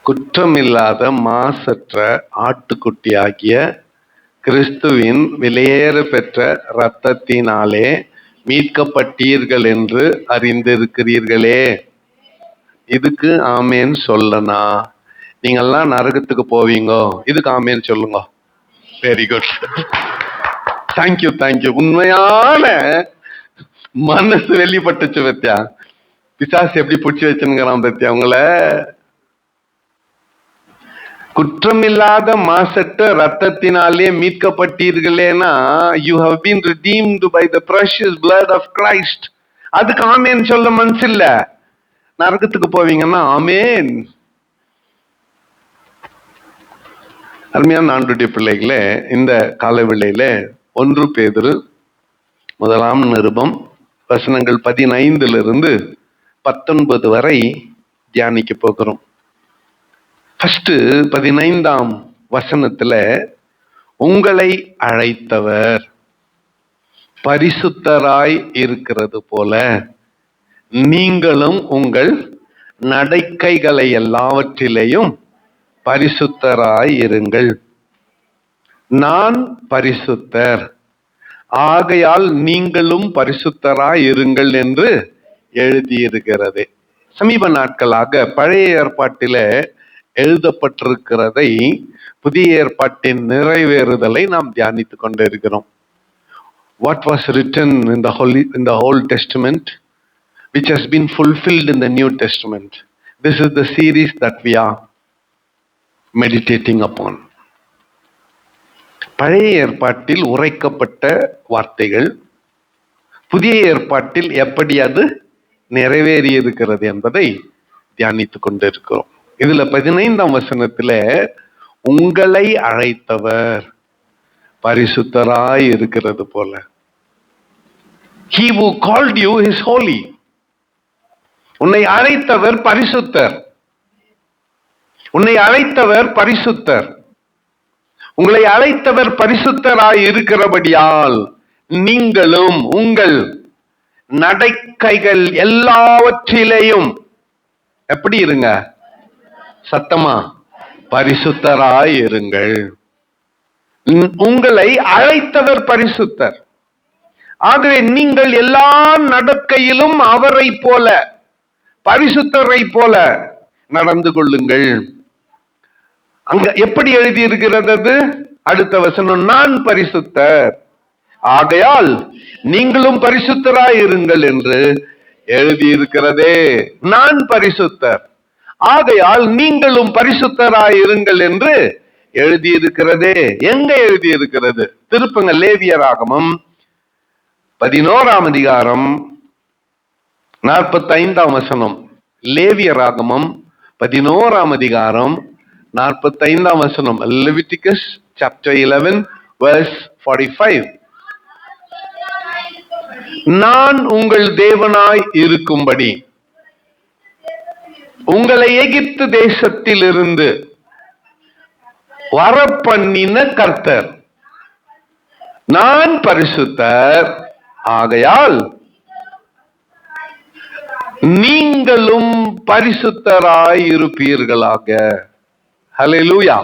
குற்றமில்லாத மாசற்ற ஆட்டுக்குட்டியாகிய கிறிஸ்துவின் விலையேற பெற்ற இரத்தத்தினாலே மீட்கப்பட்டீர்கள் என்று அறிந்திருக்கிறீர்களே. இதுக்கு ஆமேன் சொல்லனா? நீங்கெல்லாம் நரகத்துக்கு போவீங்க, இதுக்கு ஆமேன் சொல்லுங்க. Very good, thank you thank you. உண்மையான மனசு வெளிப்பட்டுச்சு பத்தியா? பிசாசு எப்படி பிடிச்சி வச்சுங்கிறான் பத்தியா உங்களை? குற்றமில்லாத மாசற்ற ரத்தத்தினாலே மீட்கப்பட்டீர்களேனா, you have been redeemed by the precious blood of Christ. அதுக்கு ஆமேன் சொல்ல மனசு இல்ல. நரகத்துக்கு போவீங்கன்னா ஆமேன். அருமையான ஆண்டுடைய பிள்ளைகளே, இந்த காலவேளையில 1 பேதுரு 1 நிருபம் வசனங்கள் 15 19 வரை தியானிக்க போகிறோம். ஃபர்ஸ்ட் 15ஆம் வசனத்துல, உங்களை அழைத்தவர் பரிசுத்தராய் இருக்கிறது போல நீங்களும் உங்கள் நடக்கைகளை எல்லாவற்றிலேயும் பரிசுத்தராய் இருங்கள். நான் பரிசுத்தர், ஆகையால் நீங்களும் பரிசுத்தராய் இருங்கள் என்று எழுதியிருக்கிறது. சமீப நாட்களாக பழைய ஏற்பாட்டில எழுதப்பட்டிருக்கிறதை புதிய ஏற்பாட்டின் நிறைவேறுதலை நாம் தியானித்துக் கொண்டிருக்கிறோம். What was written in the Old Testament, which has been fulfilled in the New Testament. This is the series that we are meditating upon. பழைய ஏற்பாட்டில் உரைக்கப்பட்ட வார்த்தைகள் புதிய ஏற்பாட்டில் எப்படி அது நிறைவேறி இருக்கிறது என்பதை தியானித்துக் கொண்டிருக்கிறோம். இதுல 15ஆம் வசனத்துல, உங்களை அழைத்தவர் பரிசுத்தராய் இருக்கிறது போல. He who called you is holy. உன்னை அழைத்தவர் பரிசுத்தர். உன்னை அழைத்தவர் பரிசுத்தர். உங்களை அழைத்தவர் பரிசுத்தராய் இருக்கிறபடியால் நீங்களும் உங்கள் நடக்கைகள் எல்லாவற்றிலேயும் எப்படி இருங்க? சத்தமா, பரிசுத்தராய் இருங்கள். உங்களை அழைத்தவர் பரிசுத்தர். ஆகவே நீங்கள் எல்லா நடக்கையிலும் அவரை போல, பரிசுத்தரை போல நடந்து கொள்ளுங்கள். அங்க எப்படி எழுதி இருக்கிறது? அடுத்த வசனம், நான் பரிசுத்தர், ஆகையால் நீங்களும் பரிசுத்தராய் இருங்கள் என்று எழுதியிருக்கிறதே. நான் பரிசுத்தர், ஆகையால் நீங்களும் பரிசுத்தராய் இருங்கள் என்று எழுதியிருக்கிறதே. எங்க எழுதியிருக்கிறது? திருப்புங்க லேவியராகமம் 11ஆம் அதிகாரம் 45ஆம் வசனம். லேவியராகமம் 11ஆம் அதிகாரம் 45ஆம் வசனம். Leviticus chapter 11 verse 45. நான் உங்கள் தேவனாய் இருக்கும்படி உங்களை எகிப்து தேசத்தில் இருந்து வரப்பண்ணின கர்த்தர். நான் பரிசுத்தர், ஆகையால் நீங்களும் பரிசுத்தராய் இருப்பீர்களாக. Hallelujah.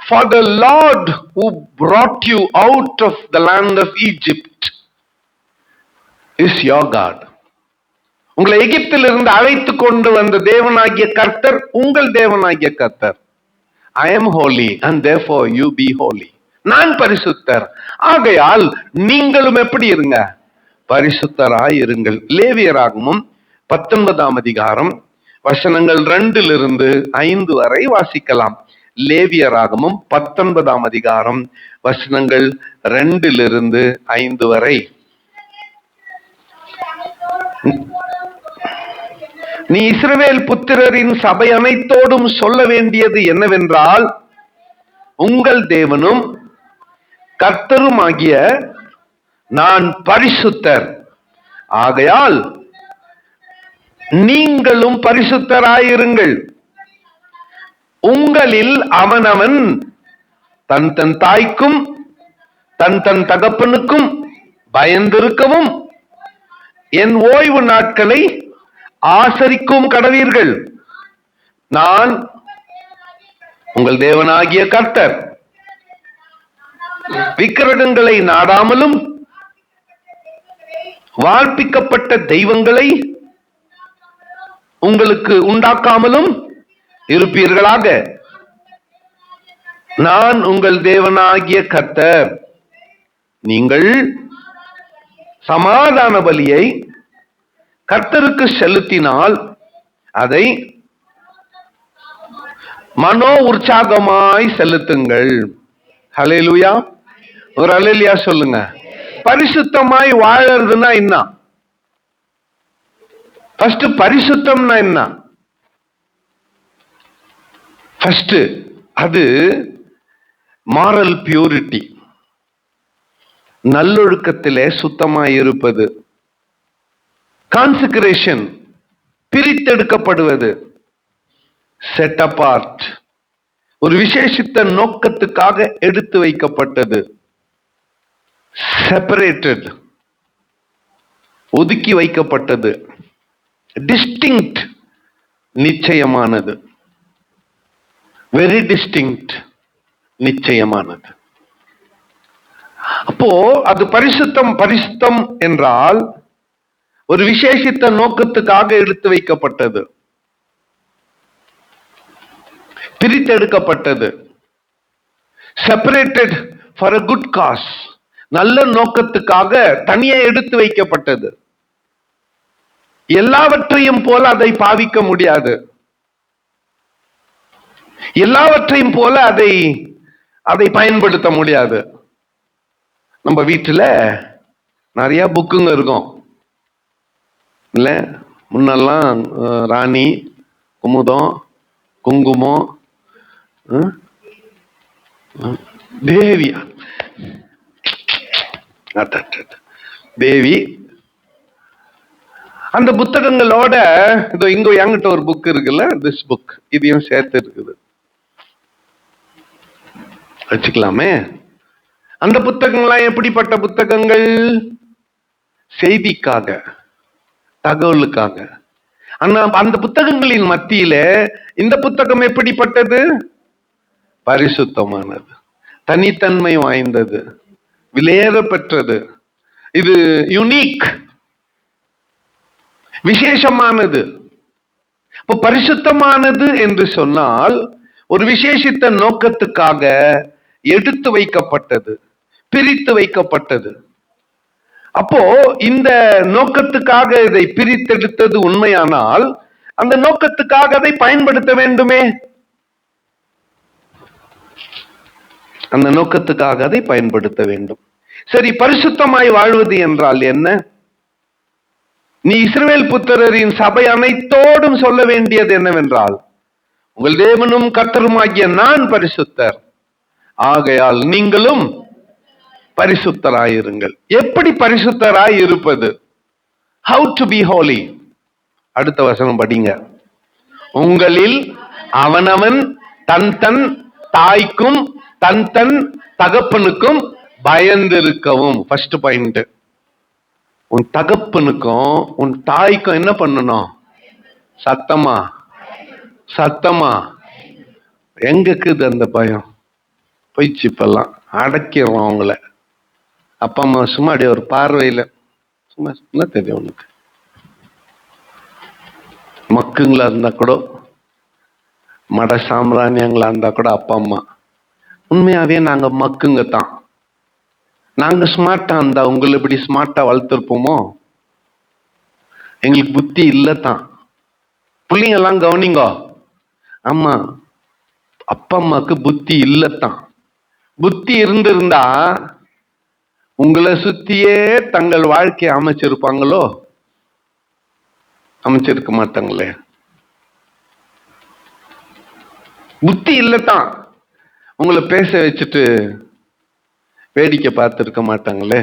For the Lord who brought you out of the land of Egypt is your God. உங்களை எகிப்திலிருந்து அழைத்து கொண்டு வந்த தேவனாகிய கர்த்தர் உங்கள் தேவனாகிய கர்த்தர். I am holy and therefore you be holy. நான் பரிசுத்தர், ஆகையால் நீங்களும் எப்படி இருங்க? பரிசுத்தராய் இருங்கள். லேவியராகமம் 19ஆம் அதிகாரம் வசனங்கள் 2-5 வரை வாசிக்கலாம். லேவியராகமம் 19ஆம் அதிகாரம் வசனங்கள் 2-5 வரை. நீ இஸ்ரவேல் புத்திரரின் சபை அனைத்தோடும் சொல்ல வேண்டியது என்னவென்றால், உங்கள் தேவனும் கர்த்தருமாகிய நான் பரிசுத்தர், ஆகையால் நீங்களும் பரிசுத்தராயிருங்கள். உங்களில் அவனவன் தன் தன் தாய்க்கும் தன் தன் தகப்பனுக்கும் பயந்திருக்கவும் என் ஓய்வு நாட்களை ஆசரிக்கும் கடவீர்கள். நான் உங்கள் தேவனாகிய கர்த்தர், விக்கிரகங்களை நாடாமலும் வார்ப்பிக்கப்பட்ட தெய்வங்களை உங்களுக்கு உண்டாக்காமலும் இருப்பீர்களாக. நான் உங்கள் தேவனாகிய கர்த்தர். நீங்கள் சமாதான பலியை கர்த்தருக்கு செலுத்தினால் அதை மனோ உற்சாகமாய் செலுத்துங்கள். ஹல்லேலூயா. ஒரு ஹல்லேலூயா சொல்லுங்க. பரிசுத்தமாய் வாழறதுன்னா என்ன? ஃபர்ஸ்ட் பரிசுத்தம்னா என்ன? ஃபர்ஸ்ட் அது மாரல் பியூரிட்டி, நல்லொழுக்கத்திலே சுத்தமாய் இருப்பது. கான்செக்ரேஷன், பிரித்தெடுக்கப்படுவது. செட் அபார்ட், ஒரு விசேஷித்த நோக்கத்துக்காக எடுத்து வைக்கப்பட்டது. செப்பரேட்டட், ஒதுக்கி வைக்கப்பட்டது. டிஸ்டிங்க்ட், நிச்சயமானது. வெரி டிஸ்டிங்க்ட், நிச்சயமானது. அப்போ அது பரிசுத்தம். பரிசுத்தம் என்றால் ஒரு விசேஷித்த நோக்கத்துக்காக எடுத்து வைக்கப்பட்டது, பிரித்தெடுக்கப்பட்டது. Separated for a good cause, நல்ல நோக்கத்துக்காக தனியே எடுத்து வைக்கப்பட்டது. எல்லாவற்றையும் போல அதை பாவிக்க முடியாது. எல்லாவற்றையும் போல அதை பயன்படுத்த முடியாது. நம்ம வீட்டுல நிறைய புக்குங்க இருக்கும் இல்ல? முன்னெல்லாம் ராணி, குமுதம், குங்குமம், தேவி, தேவி, அந்த புத்தகங்களோட இதோ இங்க என்கிட்ட ஒரு புக் இருக்குல்ல, திஸ் புக், இதையும் சேர்த்து இருக்குது, வச்சுக்கலாமே. அந்த புத்தகங்கள்லாம் எப்படிப்பட்ட புத்தகங்கள்? செய்திக்காக, தகவலுக்காக. அந்த புத்தகங்களின் மத்தியில இந்த புத்தகம் எப்படிப்பட்டது? பரிசுத்தமானது, தனித்தன்மை வாய்ந்தது, விலையேற பெற்றது. இது யுனிக், விசேஷமானது. இப்போ பரிசுத்தமானது என்று சொன்னால் ஒரு விசேஷித்த நோக்கத்துக்காக எடுத்து வைக்கப்பட்டது, பிரித்து வைக்கப்பட்டது. அப்போ இந்த நோக்கத்துக்காக இதை பிரித்தெடுத்தது உண்மையானால் அந்த நோக்கத்துக்காக அதை பயன்படுத்த வேண்டுமே. அந்த நோக்கத்துக்காக அதை பயன்படுத்த வேண்டும். சரி, பரிசுத்தமாய் வாழ்வது என்றால் என்ன? நீ இஸ்ரவேல் புத்திரரின் சபை அனைத்தோடும் சொல்ல வேண்டியது என்னவென்றால், உங்கள் தேவனும் கர்த்தருமாகிய நான் பரிசுத்தர், ஆகையால் நீங்களும் பரிசுத்தராயிருங்கள். எப்படி பரிசுத்தராய் இருப்பது? How to be holy? அடுத்த வசனம் படிங்க. உங்களில் அவனவன் தன் தன் தாய்க்கும் தன் தன் தகப்பனுக்கும் பயந்திருக்கவும். ஃபர்ஸ்ட் பாயிண்ட், உன் தகப்பனுக்கும் உன் தாய்க்கும் என்ன பண்ணணும்? சத்தமா சத்தமா. எங்க இருக்குது அந்த பயம்? போயிடுச்சு. இப்பெல்லாம் அடக்கிறோம் அவங்கள. அப்பா அம்மா சும்மா அப்படியே ஒரு பார்வையில சும்மா என்ன தெரியும் உனக்கு, மக்குங்களா இருந்தா கூட, மட சாம்பிராணியங்களா இருந்தா கூட அப்பா அம்மா உண்மையாவே நாங்க மக்குங்க தான். நாங்க ஸ்மார்ட்டா இருந்தா உங்களை இப்படி ஸ்மார்ட்டா வளர்த்துருப்போமோ? எங்களுக்கு புத்தி இல்லத்தான். பிள்ளைங்க எல்லாம் கவனிங்க, ஆமா அப்பா அம்மாக்கு புத்தி இல்லத்தான். புத்தி இருந்திருந்தா உங்களை சுத்தியே தங்கள் வாழ்க்கையை அமைச்சிருப்பாங்களோ? அமைச்சிருக்க மாட்டாங்களே. புத்தி இல்லத்தான் உங்களை பேச வச்சுட்டு வேடிக்கை பார்த்துருக்க மாட்டாங்களே.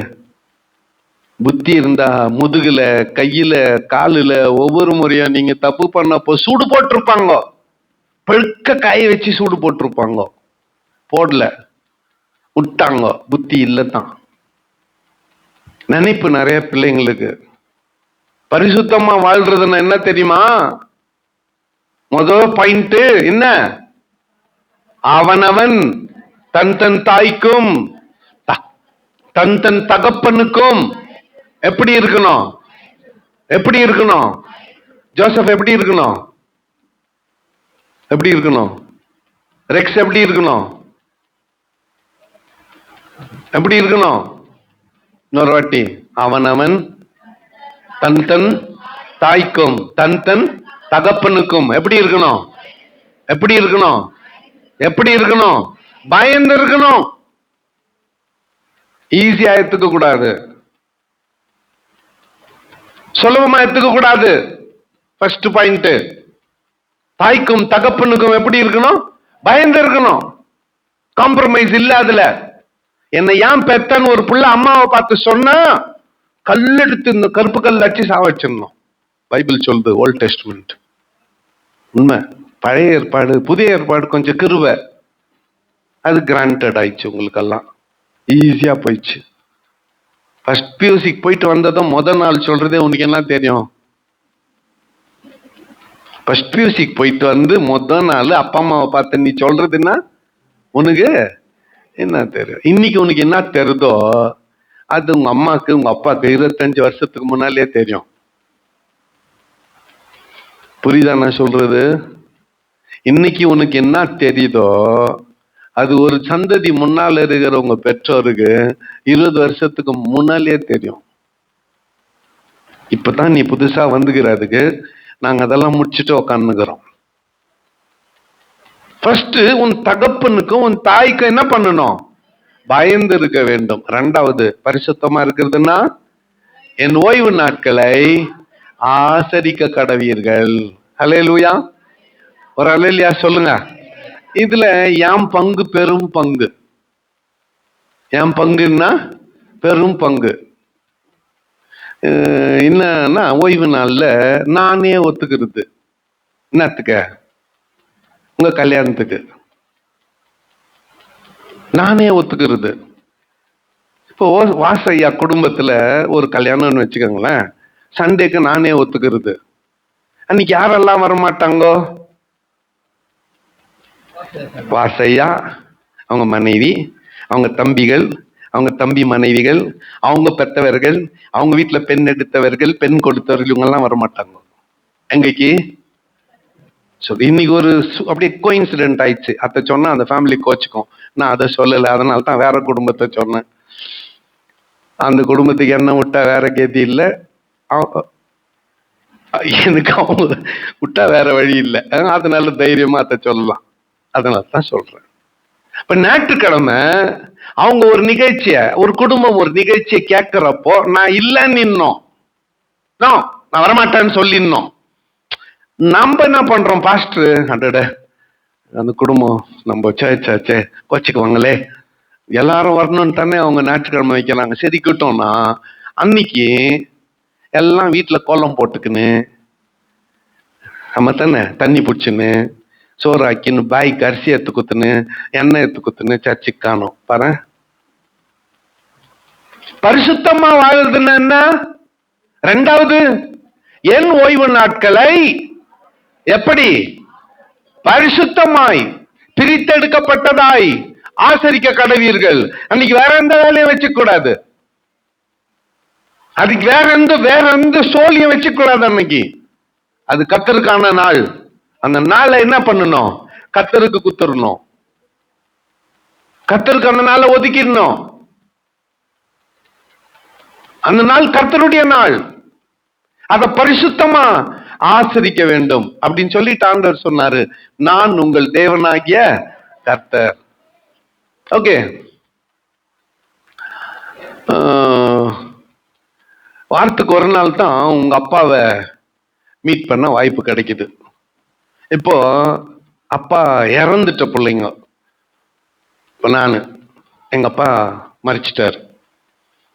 புத்தி இருந்தா முதுகுல, கையில, காலுல ஒவ்வொரு முறையும் நீங்க தப்பு பண்ணப்போ சூடு போட்டிருப்பாங்க. பழுக்க காய வச்சு சூடு போட்டிருப்பாங்க. போடல, விட்டாங்க. புத்தி இல்லத்தான். நினைப்பு நிறைய பிள்ளைங்களுக்கு. பரிசுத்தமா வாழ்றதுன்னா என்ன தெரியுமா? முதல் பாயிண்ட் என்ன? அவனவன் தன் தன் தாய்க்கும் தன் தன் தகப்பனுக்கும் எப்படி இருக்கணும்? எப்படி இருக்கணும்? ஜோசப் எப்படி இருக்கணும்? எப்படி இருக்கணும்? ரெக்ஸ் எப்படி இருக்கணும்? எப்படி இருக்கணும்? இன்னொரு வாட்டி. அவனவன் தன் தன் தாய்க்கும் தன் தன் தகப்பனுக்கும் எப்படி இருக்கணும்? எப்படி இருக்கணும்? எப்படி இருக்கணும்? பயந்து இருக்கணும். ஈஸியா எடுத்துக்க கூடாது, சுலபமா எடுத்துக்க கூடாது. ஃபர்ஸ்ட் பாயிண்ட், தாய்க்கும் தகப்பனுக்கும் எப்படி இருக்கணும்? பயந்து இருக்கணும். காம்ப்ரமைஸ் இல்ல அதுல. என்னை ஏன் பெத்தன்னு ஒரு புள்ள அம்மாவை பார்த்து சொன்னா கல்லெடுத்து இந்த கருப்பு கல் அடிச்சு சாவச்சிடணும். பைபிள் சொல்லுது, ஓல்ட் டெஸ்ட்மெண்ட். உண்மை. பழைய ஏற்பாடு புதிய ஏற்பாடு கொஞ்சம் கிருபை, அது கிராண்டட் ஆயிடுச்சு உங்களுக்கெல்லாம், ஈஸியா போயிடுச்சு. ஃபர்ஸ்ட் பியூசிக்கு போயிட்டு வந்ததும் முதல் நாள் சொல்றதே உனக்கு என்ன தெரியும்? ஃபர்ஸ்ட் பியூசிக்கு போயிட்டு வந்து முதல் நாள் அப்பா அம்மாவை பார்த்து நீ சொல்றதுன்னா உனக்கு என்ன தெரியும்? இன்னைக்கு உனக்கு என்ன தெரியுதோ அது உங்க அம்மாக்கு உங்க அப்பாவுக்கு 25 வருஷத்துக்கு முன்னாலே தெரியும். புரியுதா நான் சொல்றது? இன்னைக்கு உனக்கு என்ன தெரியுதோ அது ஒரு சந்ததி முன்னால் இருக்கிற உங்க பெற்றோருக்கு 20 வருஷத்துக்கு முன்னாலே தெரியும். இப்பதான் நீ புதுசா வந்துக்கிறதுக்கு நாங்க அதெல்லாம் முடிச்சுட்டு உக்காந்துக்கிறோம். ஃபர்ஸ்ட் உன் தகப்பனுக்கும் உன் தாய்க்கும் என்ன பண்ணணும்? பயந்து இருக்க வேண்டும். ரெண்டாவது, பரிசுத்தமா இருக்கிறதுனா என் ஓய்வு நாட்களை ஆசரிக்க கடவீர்கள். ஹல்லேலூயா. ஒரு அல்லேலூயா சொல்லுங்க. இதுல என் பங்கு பெரும் பங்கு. என் பங்குன்னா பெரும் பங்கு. என்னன்னா ஓய்வு நாள்ல நானே ஒத்துக்கிறது. என்னத்துக்க? உங்க கல்யாணத்துக்கு நானே ஒத்துக்கிறது. இப்போ வாசையா குடும்பத்துல ஒரு கல்யாணம்னு வச்சுக்கோங்களேன், சண்டேக்கு நானே ஒத்துக்கிறது. அன்னைக்கு யாரெல்லாம் வரமாட்டாங்கோ? வாசையா, அவங்க மனைவி, அவங்க தம்பிகள், அவங்க தம்பி மனைவிகள், அவங்க பெற்றவர்கள், அவங்க வீட்டுல பெண் எடுத்தவர்கள், பெண் கொடுத்தவர்கள், இவங்க எல்லாம் வரமாட்டாங்க. எங்கக்கு இன்னைக்கு ஒரு அப்படியே கோஇன்சிடென்ட் ஆயிடுச்சு. அதை சொன்னா அந்த ஃபேமிலி கோச்சுக்கும். நான் அதை சொல்லலை, அதனால தான் வேற குடும்பத்தை சொன்னேன். அந்த குடும்பத்துக்கு என்ன விட்டா வேற கேதி இல்லை, எனக்கு அவங்க விட்டா வேற வழி இல்லை. அதனால தைரியமா அதை சொல்லலாம். அதனால தான் சொல்றேன். இப்ப ஞாயிற்றுக்கிழமை அவங்க ஒரு நிகழ்ச்சிய, ஒரு குடும்பம் ஒரு நிகழ்ச்சியை கேட்கிறப்போ நான் இல்லைன்னு இன்னும் நான் வரமாட்டேன்னு சொல்லிடணும். நம்ம என்ன பண்றோம்? பாஸ்டர் அடட அந்த குடும்பம் நம்ம சே கோச்சிக்குவாங்களே, எல்லாரும் வரணும்னு தானே அவங்க ஞாயிற்றுக்கிழமை வைக்கிறாங்க, சரி கிட்டோம்னா அன்னைக்கு எல்லாம் வீட்டுல கோலம் போட்டுக்குன்னு நம்ம தானே தண்ணி பிடிச்சுன்னு சோறு ஆக்கின்னு பாய்க்கு அரிசி எடுத்து குத்துன்னு எண்ணெய் எடுத்து குத்துன்னு சர்ச்சுக்கு காணும். பாரு, பரிசுத்தமா வாழ்றதுன்னா என்ன? ரெண்டாவது, என் ஓய்வு நாட்களை எப்படி பரிசுத்தமாய் பிரித்தெடுக்கப்பட்டதாய் ஆசரிக்க கடவீர்கள். அன்னைக்கு வேற எந்த வேலையும் வச்சுக்க கூடாது. அதுக்கு வேற எந்த சோழியும் வச்சுக்க கூடாது. அன்னைக்கு அது கர்த்தருக்கான நாள். அந்த நாளை என்ன பண்ணணும்? கர்த்தருக்கு குத்துறணும். கர்த்தருக்கு அந்த நாளை ஒதுக்கிடணும். அந்த நாள் கர்த்தருடைய நாள், அதை பரிசுத்தமா ஆசரிக்க வேண்டும் அப்படின்னு சொல்லிட்டு ஆண்டவர் சொன்னாரு, நான் உங்கள் தேவனாகிய கர்த்தர். ஓகே, வாரத்துக்கு ஒரு நாள் தான் உங்க அப்பாவை மீட் பண்ண வாய்ப்பு கிடைக்குது. இப்போ அப்பா இறந்துட்ட பிள்ளைங்க. இப்போ எங்க அப்பா மரிச்சிட்டார்.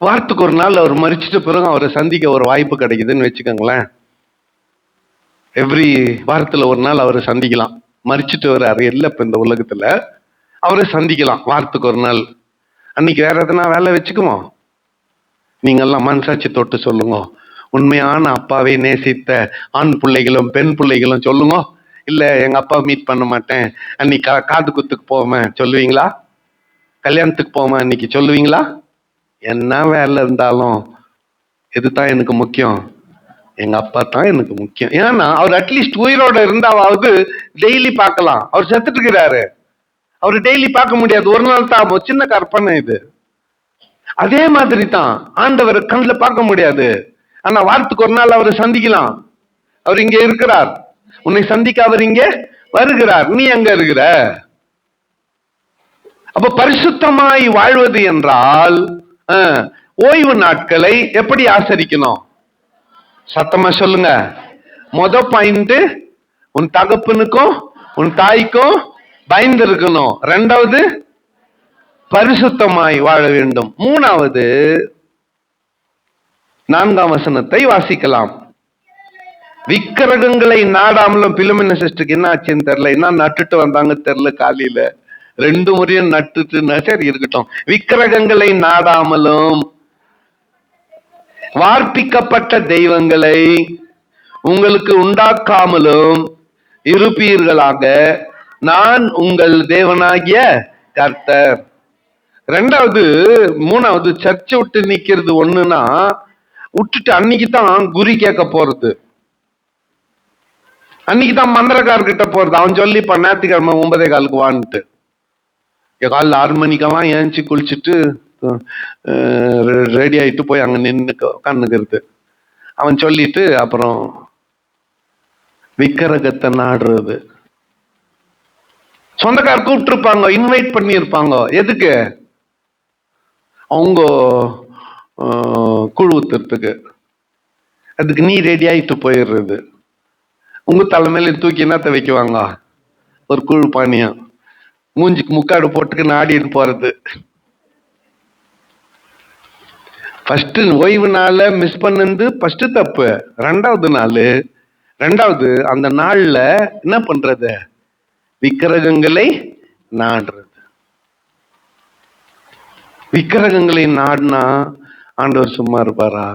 வாரத்துக்கு ஒரு நாள் அவர் மரிச்சிட்ட பிறகு அவரை சந்திக்க ஒரு வாய்ப்பு கிடைக்குதுன்னு வச்சுக்கோங்களேன். எவ்ரி வாரத்துல ஒரு நாள் அவரை சந்திக்கலாம். மரிச்சிட்டு வர்றாரு இல்லை இப்ப இந்த உலகத்துல, அவரை சந்திக்கலாம் வாரத்துக்கு ஒரு நாள். அன்னைக்கு வேற எதனா வேலை வச்சுக்குவோம். நீங்கெல்லாம் மனசாட்சி தொட்டு சொல்லுங்க, உண்மையான அப்பாவை நேசித்த ஆண் பிள்ளைகளும் பெண் பிள்ளைகளும் சொல்லுங்க, இல்ல எங்க அப்பா மீட் பண்ண மாட்டேன், அன்னைக்கு காது குத்துக்கு போவேன் சொல்லுவீங்களா? கல்யாணத்துக்கு போவேன் அன்னைக்கு சொல்லுவீங்களா? என்ன வேலை இருந்தாலும் இதுதான் எனக்கு முக்கியம், எங்க அப்பா தான் எனக்கு முக்கியம். ஏன்னா அவர் அட்லீஸ்ட் உயிரோட இருந்தாவது டெய்லி பார்க்கலாம். அவர் செத்துட்டு இருக்கிறாரு, அவர் டெய்லி பார்க்க முடியாது, ஒரு நாள் தான். சின்ன கற்பனை இது. அதே மாதிரி தான் ஆண்டவர் கண்ணில் பார்க்க முடியாது, ஆனா வாரத்துக்கு ஒரு நாள் அவரை சந்திக்கலாம். அவர் இங்க இருக்கிறார், உன்னை சந்திக்க அவர் இங்கே வருகிறார். நீ எங்க இருக்கிற? அப்ப பரிசுத்தமாய் வாழ்வது என்றால் ஓய்வு நாட்களை எப்படி ஆசரிக்கணும்? சத்தமா சொல்லுங்க. பாயிண்ட், உன் தகப்பனுக்கும் உன் தாய்க்கும் பயந்து இருக்கணும். ரெண்டாவது, பரிசுத்தமாய் வாழ வேண்டும். மூணாவது, 4ஆம் வசனத்தை வாசிக்கலாம். விக்கிரகங்களை நாடாமலும். பிலோமினா சிஸ்டருக்கு என்ன ஆச்சுன்னு தெரியல, என்ன நட்டுட்டு வந்தாங்க தெரியல, காலையில 2 முறையும் நட்டுட்டு, சரி இருக்கட்டும். விக்கிரகங்களை நாடாமலும் வார்ப்பிக்கப்பட்ட தெய்வங்களை உங்களுக்கு உண்டாக்காமலும் இருப்பீர்களாக, நான் உங்கள் தேவனாகிய கர்த்தர். ரெண்டாவது, மூணாவது, சர்ச்சை விட்டு நிக்கிறது ஒண்ணுன்னா விட்டுட்டு அன்னைக்கு தான் குறி கேட்க போறது, அன்னைக்கு தான் மந்திரக்காரர்கிட்ட போறது. அவன் சொல்லிப்பான் ஞாயிற்றுக்கிழமை 9:15 வான்ட்டு. காலைல 6 மணிக்கெல்லாம் ஏஞ்சி குளிச்சுட்டு ரெடி ஆயிட்டு போய் அங்க நின்று உட்காந்துக்கிறது. அவன் சொல்லிட்டு அப்புறம் விக்கிரகத்தை நாடுறது. சொந்தக்கார கூப்பிட்டுருப்பாங்க, இன்வைட் பண்ணியிருப்பாங்க. எதுக்கு? அவங்க கூழ் ஊத்துறதுக்கு. அதுக்கு நீ ரெடி ஆயிட்டு போயிடுறது. உங்க தலைமையில தூக்கி என்னத்த வைக்குவாங்க? ஒரு கூழ் பானியம். மூஞ்சிக்கு முக்காடு போட்டுக்கு நாடிட்டு போறது. ஃபர்ஸ்ட் ஓய்வு நாள மிஸ் பண்ணது ஃபர்ஸ்ட் தப்பு. ரெண்டாவது அந்த நாள்ல என்ன பண்றது? விக்கிரகங்களை நாடுறது. விக்கிரகங்களை நாடுனா ஆண்டவர் சும்மா இருப்பாரா?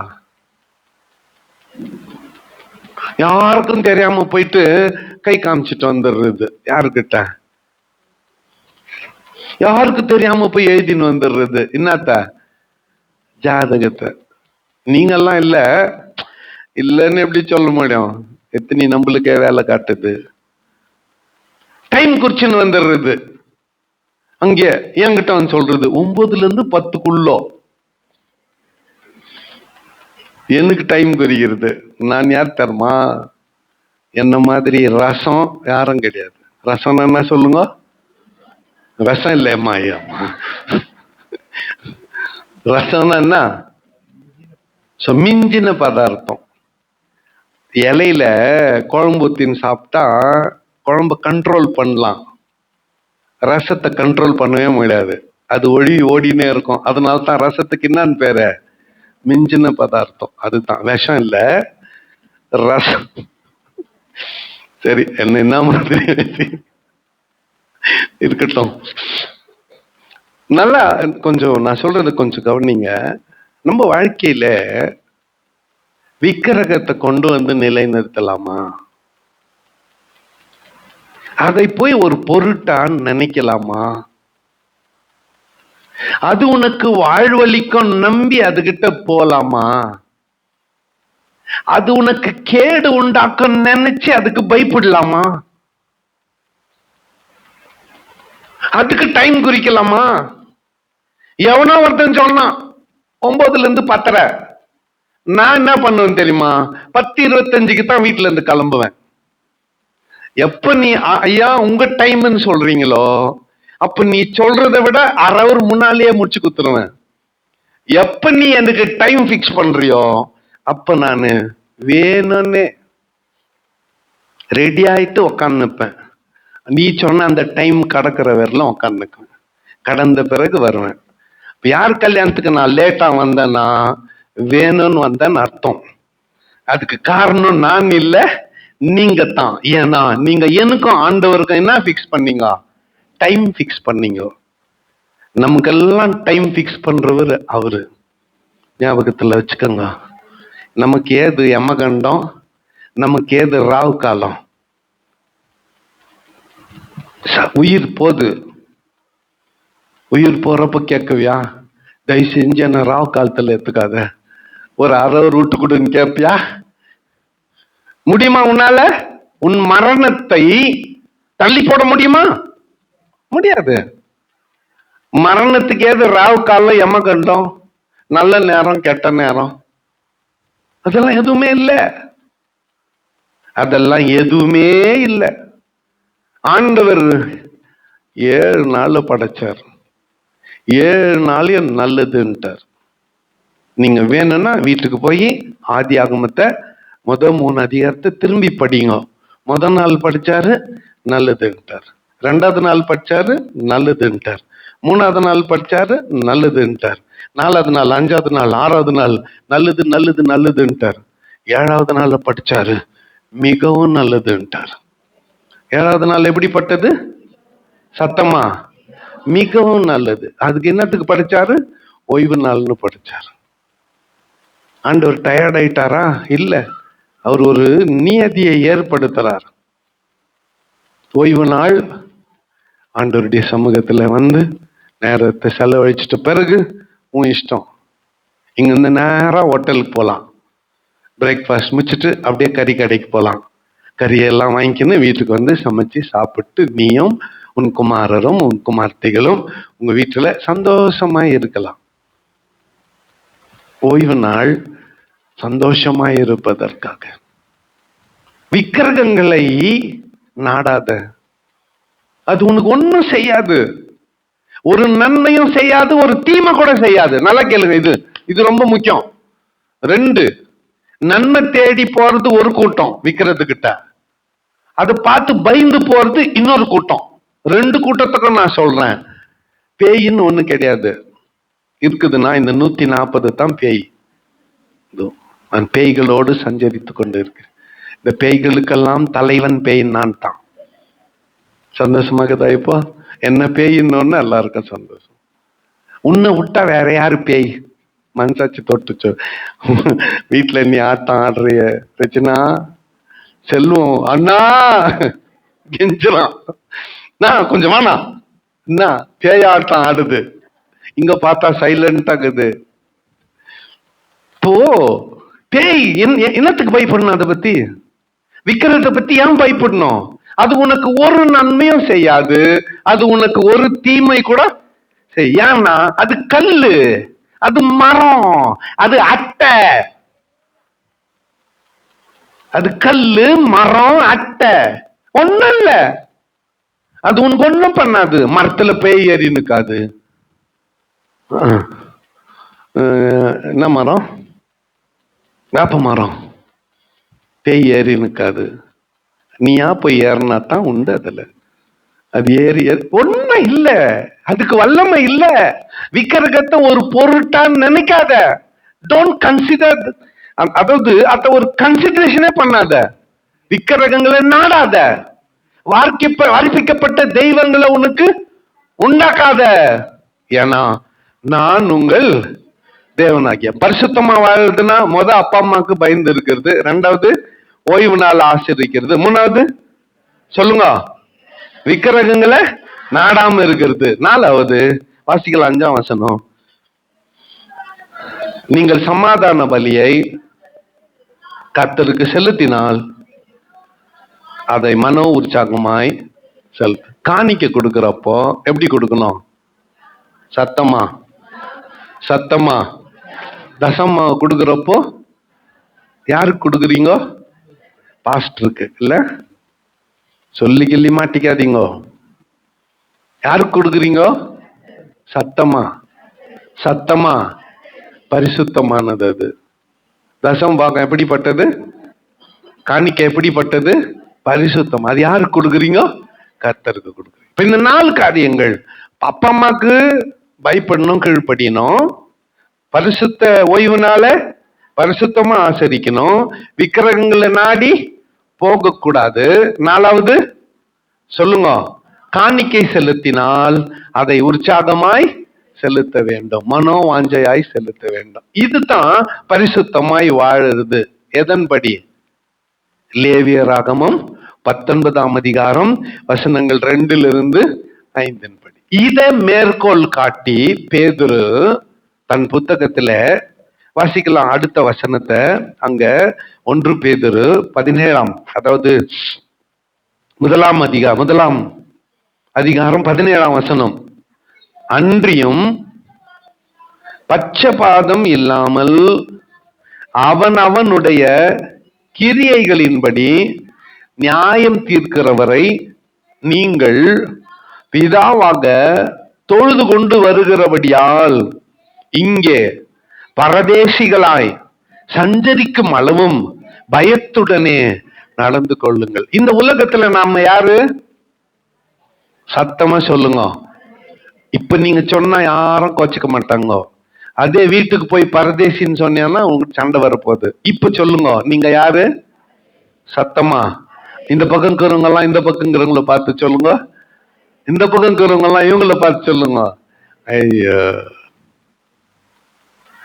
யாருக்கும் தெரியாம போயிட்டு கை காமிச்சிட்டு வந்துடுறது. யாருக்கிட்ட? யாருக்கு தெரியாம போய் எழுதின்னு வந்துடுறது. என்னத்த? ஜாதகத்தை. நீங்கெல்லாம் இல்லன்னு எப்படி சொல்ல முடியும்? எத்தனை நம்மளுக்கே வேலை காட்டுது. டைம் குறிச்சுன்னு வந்துடுறது. அங்கே என்கிட்ட வந்து சொல்றது 9ல இருந்து 10க்குள்ள எனக்கு டைம் குறிக்கிறது. நான் யார் தருமா? என்ன மாதிரி ரசம் யாரும் கிடையாது. ரசம் என்ன சொல்லுங்க? ரசம் இல்லையம்மா, ஐயா, ரசம்னா என்ன? மிஞ்சின பதார்த்தம். இலையில குழம்பு ஊத்தின்னு சாப்பிட்டா குழம்பு கண்ட்ரோல் பண்ணலாம், ரசத்தை கண்ட்ரோல் பண்ணவே முடியாது. அது ஓடினே இருக்கும். அதனால தான் ரசத்துக்கு என்னன்னு பேரு? மிஞ்சின பதார்த்தம். அதுதான், விஷம் இல்ல, ரசம். சரி, என்ன மாதிரி இருக்கட்டும். நல்லா கொஞ்சம் நான் சொல்றது கொஞ்சம் கவனிங்க. நம்ம வாழ்க்கையில விக்கிரகத்தை கொண்டு வந்து நிலைநிறுத்தலாமா? அதை போய் ஒரு பொருட்டான்னு நினைக்கலாமா? அது உனக்கு வாழ்வழிக்கும் நம்பி அதுகிட்ட போலாமா? அது உனக்கு கேடு உண்டாக்கும் நினைச்சு அதுக்கு பயப்படலாமா? அதுக்கு டைம் குறிக்கலாமா? எவனோ ஒருத்தன் சொன்னான் 9ல இருந்து 10:30. நான் என்ன பண்ணுவேன் தெரியுமா? 10:25க்கு தான் வீட்டுல இருந்து கிளம்புவேன். எப்ப நீ ஐயா உங்க டைம்னு சொல்றீங்களோ அப்ப நீ சொல்றதை விட அரை ஹவர் முன்னாலேயே முடிச்சு குத்துருவேன். எப்ப நீ எனக்கு டைம் பிக்ஸ் பண்றியோ அப்ப நான் வேணும்னு ரெடி ஆயிட்டு உக்காந்துப்பேன். நீ சொன்ன அந்த டைம் கடக்கிற வரலாம் உக்காந்துக்குவேன். கடந்த பிறகு வருவேன். யார் கல்யாணத்துக்கு நான் லேட்டா வந்தேன்னா வேணும்னு வந்தேன்னு அர்த்தம். அதுக்கு காரணம் நான் இல்லை, நீங்க தான். ஏன்னா நீங்க எனக்கும் ஆண்டவருக்கும் என்ன பிக்ஸ் பண்ணீங்க? டைம் பிக்ஸ் பண்ணீங்க. நமக்கெல்லாம் டைம் பிக்ஸ் பண்றவர் அவரு. ஞாபகத்துல வச்சுக்கோங்க. நமக்கு ஏது யமகண்டம், நமக்கு ஏது ராவு காலம். உயிர் போது. உயிர் போறப்ப கேட்கவியா, தயவு செஞ்சு என்ன ராவ் காலத்துல எடுத்துக்காத, ஒரு அரை ரூட்டு கொடுன்னு கேட்பியா? முடியுமா உன்னால? உன் மரணத்தை தள்ளி போட முடியுமா? முடியாது. மரணத்துக்கு ஏது ராவ் காலம், எம கண்டம், நல்ல நேரம், கெட்ட நேரம், அதெல்லாம் எதுவுமே இல்லை. அதெல்லாம் எதுவுமே இல்லை. ஆண்டவர் 7 நாள்ல படைச்சார். 7 நாளையும் நல்லதுன்ட்டார். நீங்க வேணும்னா வீட்டுக்கு போய் ஆதி ஆகமத்தை 3 அதிகாரத்தை திரும்பி படிங்க. நாள் படிச்சாரு, நல்லதுன்ட்டார். 2வது நாள் படிச்சாரு, நல்லதுன்ட்டார். 3வது நாள் படிச்சாரு, நல்லதுன்ட்டார். 4வது நாள், 5வது நாள், 6வது நாள் நல்லது நல்லது நல்லதுன்ட்டார். 7வது நாள்ல படிச்சாரு, மிகவும் நல்லதுன்ட்டார். 7வது நாள் எப்படிப்பட்டது? சத்தமா மிகவும் நல்லது. அதுக்கு என்னத்துக்கு படிச்சாரு? ஓய்வு நாள்னு படிச்சாரு. ஆண்டவர் டயர்ட் ஆயிட்டாரா? இல்ல, அவர் ஒரு நியதியை ஏற்படுத்துறார். ஓய்வு நாள் ஆண்டவருடைய சமூகத்துல வந்து நேரத்தை செலவழிச்சிட்ட பிறகு உன் இஷ்டம். இங்க இருந்து நேரா ஹோட்டலுக்கு போகலாம், பிரேக்ஃபாஸ்ட் முடிச்சுட்டு அப்படியே கறி கடைக்கு போகலாம், கறியெல்லாம் வாங்கிக்கின்னு வீட்டுக்கு வந்து சமைச்சு சாப்பிட்டு நீயும் உன் குமாரரும் உன் குமார்த்திகளும் உங்க வீட்டுல சந்தோஷமா இருக்கலாம். ஓய்வு நாள் சந்தோஷமா இருப்பதற்காக. விக்கிரகங்களை நாடாத, அது உனக்கு ஒன்னும் செய்யாது, ஒரு நன்மையும் செய்யாது, ஒரு தீமை கூட செய்யாது. நல்லா கேளுங்க, இது ரொம்ப முக்கியம். 2, நன்மை தேடி போறது ஒரு கூட்டம் விக்கிறதுகிட்ட, அதை பார்த்து பயந்து போறது இன்னொரு கூட்டம். 2 கூட்டத்துக்கும் நான் சொல்றேன், பேயின்னு ஒண்ணு கிடையாது. இருக்குதுன்னா இந்த 140 தான் பேய். நான் பேய்களோடு சஞ்சரித்து கொண்டு இருக்கேன். இந்த பேய்களுக்கெல்லாம் தலைவன் பேய் நான் தான். சந்தோஷமாகதா? இப்போ என்ன பேயின்னு எல்லாருக்கும் சந்தோஷம். உன்னை விட்டா வேற யாரு பேய்? மனசாச்சு தொட்டுச்சோ. வீட்டுல நீ ஆட்டம் ஆடுறிய பிரச்சனா, செல்வம் அண்ணா கெஞ்சலாம், நான் கொஞ்சம் வேணா என்ன பேயாட்டம் ஆடுது, இங்க பார்த்தா சைலண்ட் ஆகுது. இப்போ பேய் என்னத்துக்கு பயப்படணும்? அதை பத்தி, விக்கிறத பத்தி ஏன் பயப்படணும்? அது உனக்கு ஒரு நன்மையும் செய்யாது, அது உனக்கு ஒரு தீமை கூட ஏன்னா அது கல்லு, அது மரம், அது அட்டை. அது கல்லு, மரம், அட்டை, ஒண்ணும் இல்ல. அது உனக்கு ஒண்ணும் பண்ணாது. மரத்துல பேய் ஏறி நிக்காது. என்ன மரம்? வேப்ப மரம். பேய் ஏறி நிக்காது. நீயா போய் ஏறினா தான் உண்டு. அதுல அது ஏறி ஒண்ணும் இல்ல, அதுக்கு வல்லமை இல்ல. விக்கிரகத்தை ஒரு பொருட்டான்னு நினைக்காத. டோன்ட் கன்சிடர், அதாவது அத ஒரு கன்சிடரேஷனே பண்ணாத. விக்கிரகங்களை நாடாத. வார்ப்பிக்கப்பட்ட தெய்வங்களை உனக்கு உண்டாக்காத. ஏன்னா நான் உங்கள் தேவனாகிய. பரிசுத்தமா வாழ்றதுன்னா அப்பா அம்மாவுக்கு பயந்து இருக்கிறது, 2வது ஓய்வு நாள் ஆசிரிக்கிறது, 3வது சொல்லுங்க விக்கிரகங்களை நாடாம இருக்கிறது, 4வது வாசிக்கலாம் 5ஆம் வசனம், நீங்கள் சமாதான பலியை கர்த்தருக்கு செலுத்தினால் அதை மனோ உற்சாகமாய் காணிக்க கொடுக்கிறப்போ எப்படி கொடுக்கணும்? சத்தமா சத்தமா. தசமா கொடுக்கிறப்போ யாருக்கு கொடுக்குறீங்க? பாஸ்டருக்கு இல்ல, சொல்லி கிள்ளி மாட்டிக்காதீங்க. யாருக்கு கொடுக்குறீங்க? சத்தமா சத்தமா. பரிசுத்தமானது அது. தசம் பாகம் எப்படிப்பட்டது? காணிக்க எப்படிப்பட்டது? பரிசுத்தம். அது யாருக்கு கொடுக்குறீங்க? கர்த்தருக்கு கொடுக்குறீங்க. இப்ப இந்த 4 காரியங்கள், அப்பா அம்மாக்கு பயப்படணும், கீழ்ப்படியணும், பரிசுத்த ஓய்வுனால பரிசுத்தமா ஆசரிக்கணும், விக்கிரகங்களை நாடி போக கூடாது, 4வது சொல்லுங்க காணிக்கை செலுத்தினால் அதை உற்சாகமாய் செலுத்த வேண்டும், மனோ வாஞ்சையாய் செலுத்த வேண்டும். இதுதான் பரிசுத்தமாய் வாழுறது. எதன்படி? லேவியராகமம் 19ஆம் அதிகாரம் வசனங்கள் 2-5 படி. இதை மேற்கோள் காட்டி பேதுரு தன் புத்தகத்துல வாசிக்கலாம். அடுத்த வசனத்தை அங்க 1 பேதுரு 17, அதாவது முதலாம் அதிகாரம் 17ஆம் வசனம். அன்றியும் பட்சபாதம் இல்லாமல் அவனுடைய கிரியைகளின்படி நியாயம் தீர்க்கிறவரை நீங்கள் பிதாவாக தொழுது கொண்டு வருகிறபடியால் இங்கே பரதேசிகளாய் சஞ்சரிக்கும் அளவும் பயத்துடனே நடந்து கொள்ளுங்கள். இந்த உலகத்துல நாம யாரு? சத்தமா சொல்லுங்க. இப்ப நீங்க சொன்னா யாரும் கோச்சிக்க மாட்டாங்க. அதே வீட்டுக்கு போய் பரதேசின்னு சொன்னீங்கன்னா உங்களுக்கு சண்டை வரப்போகுது. இப்ப சொல்லுங்க, நீங்க யாரு? சத்தமா. இந்த பக்கம் இருக்கிறவங்க எல்லாம் இந்த பக்கம் இருக்கிறவங்கள பார்த்து சொல்லுங்க, இந்த பக்கம் இருக்கிறவங்க எல்லாம் இவங்கள பார்த்து சொல்லுங்க. ஐயோ,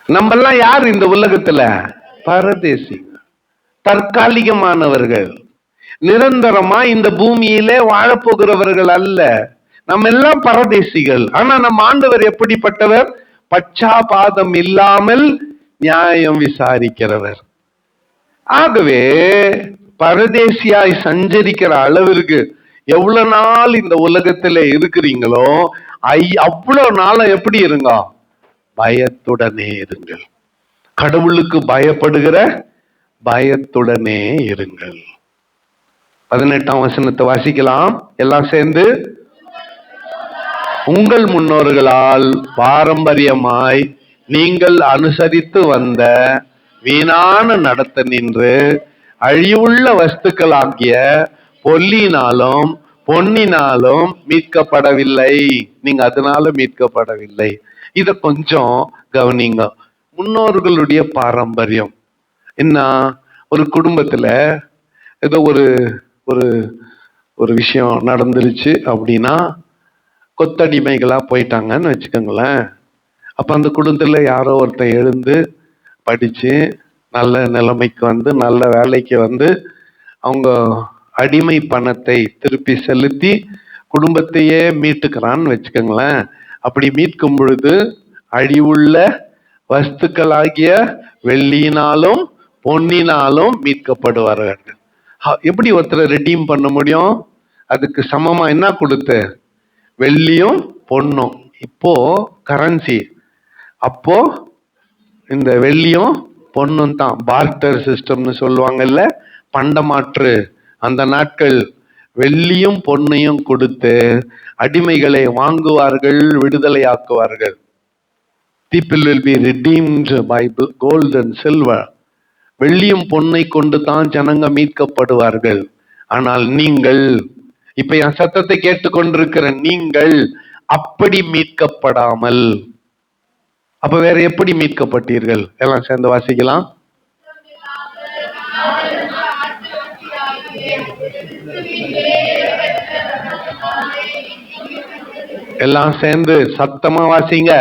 நம்ம எல்லாம் யாரு இந்த உலகத்துல? பரதேசி, தற்காலிகமானவர்கள், நிரந்தரமா இந்த பூமியிலே வாழப்போகிறவர்கள் அல்ல. நம்ம எல்லாம் பரதேசிகள். ஆனா நம்ம ஆண்டவர் எப்படிப்பட்டவர்? பட்சாபாதம் இல்லாமல் நியாயம் விசாரிக்கிறவர். ஆகவே பரதேசியாய் சஞ்சரிக்கிற அளவிற்கு எவ்வளவு நாள் இந்த உலகத்துல இருக்கிறீங்களோ அவ்வளவு நாளும் எப்படி இருங்க? பயத்துடனே இருங்கள். கடவுளுக்கு பயப்படுகிற பயத்துடனே இருங்கள். 18ஆம் வசனத்தை வாசிக்கலாம் எல்லாம் சேர்ந்து. உங்கள் முன்னோர்களால் பாரம்பரியமாய் நீங்கள் அனுசரித்து வந்த வீணான நடத்த நின்று அழிவுள்ள வஸ்துக்களாகிய பொல்லினாலும் பொன்னினாலும் மீட்கப்படவில்லை. நீங்க அதனால மீட்கப்படவில்லை. இத கொஞ்சம் கவனிங்க. முன்னோர்களுடைய பாரம்பரியம் என்ன? ஒரு குடும்பத்துல ஏதோ ஒரு ஒரு ஒரு விஷயம் நடந்துருச்சு அப்படின்னா கொத்தடிமைகளா போயிட்டாங்கன்னு வச்சுக்கோங்களேன். அப்ப அந்த குடும்பத்துல யாரோ ஒருத்தன் எழுந்து படிச்சு நல்ல நிலைமைக்கு வந்து நல்ல வேலைக்கு வந்து அவங்க அடிமை பணத்தை திருப்பி செலுத்தி குடும்பத்தையே மீட்டுக்கிறான்னு வச்சுக்கோங்களேன். அப்படி மீட்கும் பொழுது அழிவுள்ள வஸ்துக்களாகிய வெள்ளியினாலும் பொன்னினாலும் மீட்கப்படுவார்கள். எப்படி ஒருத்தரை ரெடீம் பண்ண முடியும்? அதுக்கு சமமா என்ன கொடுத்து? வெள்ளியும் பொன்னும். இப்போ கரன்சி. அப்போ இந்த வெள்ளியும் பொன்னும் தான் பார்ட்டர் சிஸ்டம்னு சொல்லுவாங்கல்ல, பண்டமாற்று. அந்த நாட்கள் வெள்ளியும் பொன்னையும் கொடுத்து அடிமைகளை வாங்குவார்கள், விடுதலையாக்குவார்கள். People will be redeemed by gold and silver. வெள்ளியும் பொன்னை கொண்டு தான் ஜனங்க மீட்கப்படுவார்கள். ஆனால் நீங்கள், இப்ப என் சத்தத்தை கேட்டுக்கொண்டிருக்கிற நீங்கள் அப்படி மீட்கப்படாமல், அப்ப வேற எப்படி மீட்கப்பட்டீர்கள்? எல்லாம் சேர்ந்து வாசிக்கலாம். எல்லாம் சேர்ந்து சத்தமா வாசிங்க.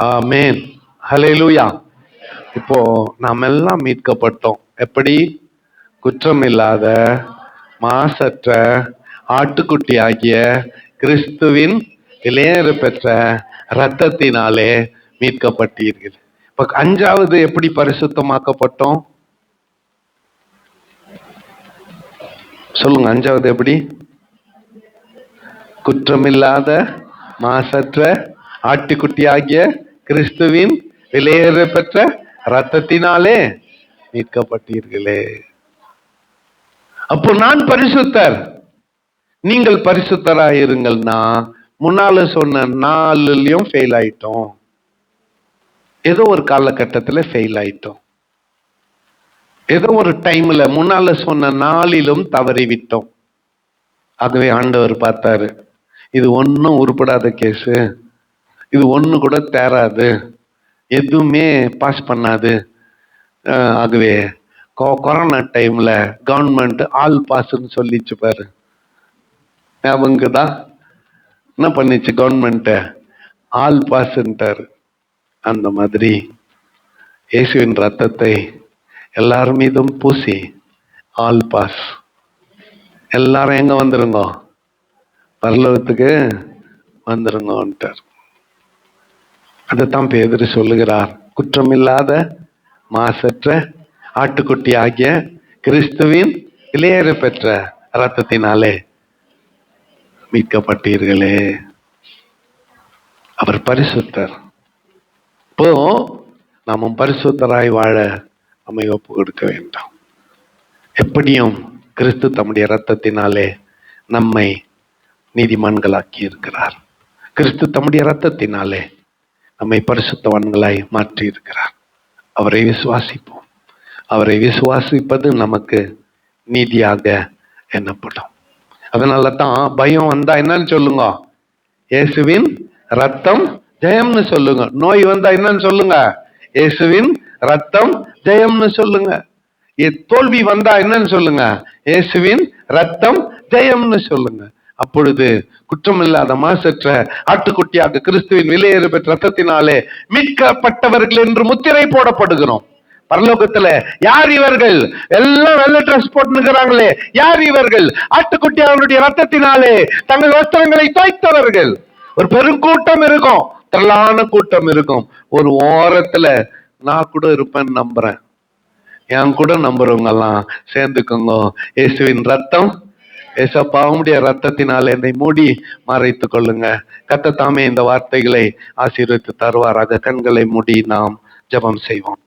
ஆமென், ஹல்லேலூயா. இப்போ நாம் எல்லாம் மீட்கப்பட்டோம். எப்படி? குற்றமில்லாத மாசற்ற ஆட்டுக்குட்டி ஆகிய கிறிஸ்துவின் விலையேற பெற்ற இரத்தத்தினாலே மீட்கப்பட்டீர்கள். இப்ப 5வது எப்படி பரிசுத்தமாக்கப்பட்டோம்? சொல்லுங்க, 5வது எப்படி? குற்றமில்லாத மாசற்ற ஆட்டுக்குட்டி ஆகிய கிறிஸ்துவின் விலையேற பெற்ற இரத்தத்தினாலே மீட்கப்பட்டீர்களே. அப்போ நான் பரிசுத்தர், நீங்கள் பரிசுத்தராயிருங்கள்னா முன்னால சொன்ன 4லயும் ஃபெயில் ஆயிட்டோம். ஏதோ ஒரு காலகட்டத்துல ஃபெயில் ஆயிட்டோம். ஏதோ ஒரு டைம்ல முன்னால சொன்ன 4லும் தவறிவிட்டோம். ஆகவே ஆண்டவர் பார்த்தாரு, இது ஒன்னும் உருப்படாத கேஸு, இது ஒண்ணு கூட தேராது, எதுவுமே பாஸ் பண்ணாது. ஆகவே கொரோனா டைம்ல கவர்மெண்ட் ஆல் பாஸ்ன்னு சொல்லிச்சு பாரு, ஞாபகம்தான்? என்ன பண்ணிச்சு கவர்மெண்ட்? ஆல் பாஸ்ன்ட்டார். அந்த மாதிரி இயேசுவின் ரத்தத்தை எல்லார் மீதும் பூசி ஆல் பாஸ், எல்லாரும் எங்க வந்துருங்க, பரலோகத்துக்கு வந்துருங்கன்ட்டார். அதைத்தான் பேதுரு சொல்லுகிறார். குற்றமில்லாத மாசற்ற ஆட்டுக்குட்டி ஆகிய கிறிஸ்துவின் விலையேற பெற்ற இரத்தத்தினாலே மீட்கப்பட்டீர்களே. அவர் பரிசுத்தர். இப்போ நாமும் பரிசுத்தராய் வாழ நம்மை ஒப்பு கொடுக்க வேண்டாம். எப்படியும் கிறிஸ்து தம்முடைய இரத்தத்தினாலே நம்மை நீதிமான்களாக்கி இருக்கிறார். கிறிஸ்து தம்முடைய இரத்தத்தினாலே நம்மை பரிசுத்தவான்களாய் மாற்றி இருக்கிறார். அவரை விசுவாசிப்போம். அவரை விசுவாசிப்பது நமக்கு நீதியாக எண்ணப்படும். அதனால தான் பயம் வந்தா என்னன்னு சொல்லுங்க, இயேசுவின் ரத்தம் ஜெயம்னு சொல்லுங்க. நோய் வந்தா என்னன்னு சொல்லுங்க, இயேசுவின் ரத்தம் ஜெயம்னு சொல்லுங்க. தோல்வி வந்தா என்னன்னு சொல்லுங்க, இயேசுவின் ரத்தம் ஜெயம்னு சொல்லுங்க. அப்பொழுது குற்றமில்லாத மாசற்ற ஆட்டுக்குட்டியாக கிறிஸ்துவின் விலையேற பெற்ற ரத்தத்தினாலே மீட்கப்பட்டவர்கள் என்று முத்திரை போடப்படுகிறோம். பரலோகத்துல யார் இவர்கள்? எல்லாம் வெள்ளை ட்ரெஸ் போட்டுக்கிறாங்களே, யார் இவர்கள்? ஆட்டுக்குட்டி அவருடைய ரத்தத்தினாலே தங்கள் வஸ்திரங்களை தோய்த்தவர்கள். ஒரு பெருங்கூட்டம் இருக்கும், திரளான கூட்டம் இருக்கும். ஒரு ஓரத்துல நான் கூட இருப்பேன்னு நம்புறேன். என் கூட நம்புறவங்க எல்லாம் சேர்ந்துக்கோங்க. இயேசுவின் ரத்தம், ஏசப்பாவுடைய ரத்தத்தினால் என்னை மூடி மறைத்துக் கொள்ளுங்க. கர்த்தர் தாமே இந்த வார்த்தைகளை ஆசீர்வதித்து தருவாராக. கண்களை மூடி நாம் ஜெபம் செய்வோம்.